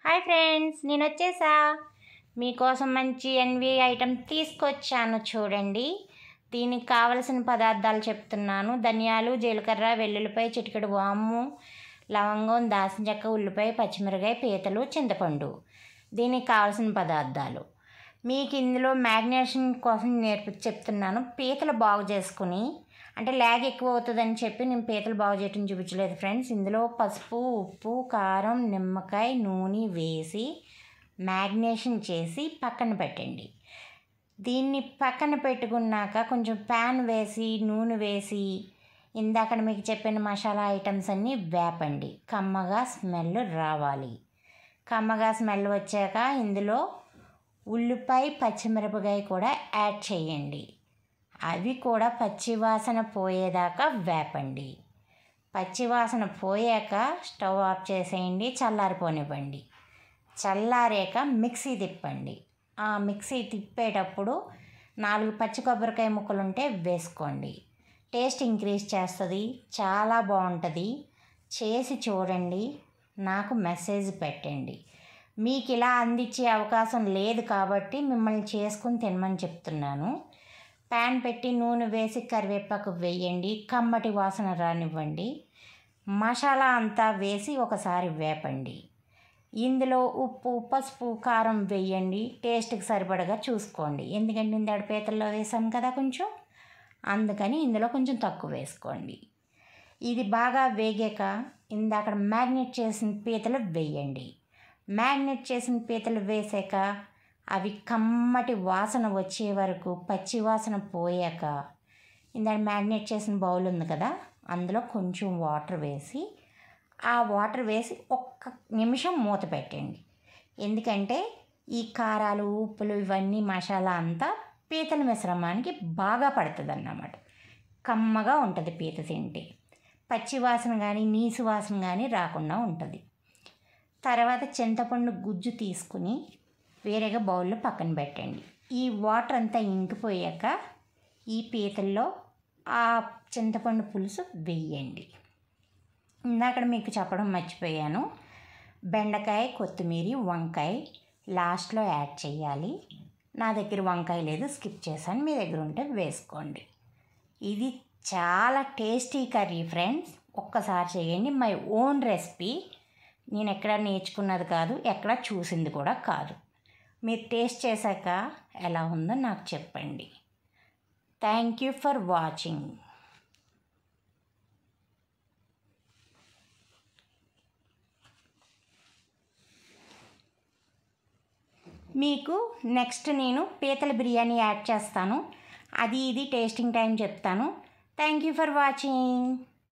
Hi friends, నేను వచ్చేసా. మీకోసం మంచి ఎన్వి ఐటెం తీసుకొచ్చాను చూడండి. దీనికి కావలసిన పదార్థాలు చెప్తున్నాను. ధనియాలు, జీలకర్ర, వెల్లుల్లిపాయ, చిటికెడు వాము, లవంగం, దాల్చిన చెక్క, ఉల్లిపాయ, పచ్చిమిరకాయ, పీతలు, చింతపండు. దీనికి కావలసిన పదార్థాలు. మీకు ఇందులో మ్యాగ్నేషన్ కోసం చెప్తున్నాను. పీతలు బాగు చేసుకుని, అంటే ల్యాగ్ ఎక్కువ అవుతుందని చెప్పి నేను పీతలు బాగు చేయటం చూపించలేదు ఫ్రెండ్స్. ఇందులో పసుపు, ఉప్పు, కారం, నిమ్మకాయ, నూనె వేసి మ్యాగ్నేషన్ చేసి పక్కన పెట్టండి. దీన్ని పక్కన పెట్టుకున్నాక కొంచెం ప్యాన్ వేసి నూనె వేసి ఇందాక మీకు చెప్పిన మసాలా ఐటమ్స్ అన్నీ వేపండి. కమ్మగా స్మెల్ రావాలి. కమ్మగా స్మెల్ వచ్చాక ఇందులో ఉల్లిపాయ, పచ్చిమిరపకాయ కూడా యాడ్ చేయండి. అవి కూడా పచ్చివాసన పోయేదాకా వేపండి. పచ్చివాసన పోయాక స్టవ్ ఆఫ్ చేసేయండి, చల్లారిపోనివ్వండి. చల్లారాక మిక్సీ తిప్పండి. ఆ మిక్సీ తిప్పేటప్పుడు 4 పచ్చి కొబ్బరికాయ ముక్కలు ఉంటే వేసుకోండి. టేస్ట్ ఇంక్రీజ్ చేస్తుంది, చాలా బాగుంటుంది. చేసి చూడండి, నాకు మెసేజ్ పెట్టండి. మీకు ఇలా అందించే అవకాశం లేదు కాబట్టి మిమ్మల్ని చేసుకుని తినమని చెప్తున్నాను. ప్యాన్ పెట్టి నూనె వేసి కరివేపాకు వేయండి. కమ్మటి వాసన రానివ్వండి. మసాలా అంతా వేసి ఒకసారి వేపండి. ఇందులో ఉప్పు, పసుపు, కారం వేయండి. టేస్ట్కి సరిపడగా చూసుకోండి. ఎందుకంటే ఇందాక పీతల్లో వేసాం కదా కొంచెం, అందుకని ఇందులో కొంచెం తక్కువ వేసుకోండి. ఇది బాగా వేగాక ఇందాక మ్యాగ్నేట్ చేసిన పీతలు వేయండి. మ్యాగ్నేట్ చేసిన పీతలు వేసాక అవి కమ్మటి వాసన వచ్చే వరకు, పచ్చి వాసన పోయాక ఇందాక మ్యాగ్నేట్ చేసిన బౌల్ ఉంది కదా, అందులో కొంచెం వాటర్ వేసి ఆ వాటర్ వేసి ఒక్క నిమిషం మూత పెట్టండి. ఎందుకంటే ఈ కారాలు, ఉప్పులు ఇవన్నీ మసాలా అంతా పీతల మిశ్రమానికి బాగా పడుతుంది అన్నమాట. కమ్మగా ఉంటుంది పీత తింటే. పచ్చి వాసన కానీ నీసు వాసన కానీ రాకుండా ఉంటుంది. తర్వాత చింతపండు గుజ్జు తీసుకుని వేరేగా బౌల్లో పక్కన పెట్టండి. ఈ వాటర్ అంతా ఇంకిపోయాక ఈ పీతల్లో ఆ చింతపండు పులుసు వేయండి. ఇందాక మీకు చెప్పడం మర్చిపోయాను, బెండకాయ, కొత్తిమీర, వంకాయ లాస్ట్లో యాడ్ చేయాలి. నా దగ్గర వంకాయ లేదు, స్కిప్ చేశాను. మీ దగ్గర ఉంటే వేసుకోండి. ఇది చాలా టేస్టీ కర్రీ ఫ్రెండ్స్. ఒక్కసారి చేయండి. My own recipe. నేను ఎక్కడ నేర్చుకున్నది కాదు, ఎక్కడ చూసింది కూడా కాదు. మీరు టేస్ట్ చేశాక ఎలా ఉందో నాకు చెప్పండి. Thank you for watching. మీకు నెక్స్ట్ నేను పీతల బిర్యానీ యాడ్ చేస్తాను. అది ఇది టేస్టింగ్ టైం చెప్తాను. Thank you for watching.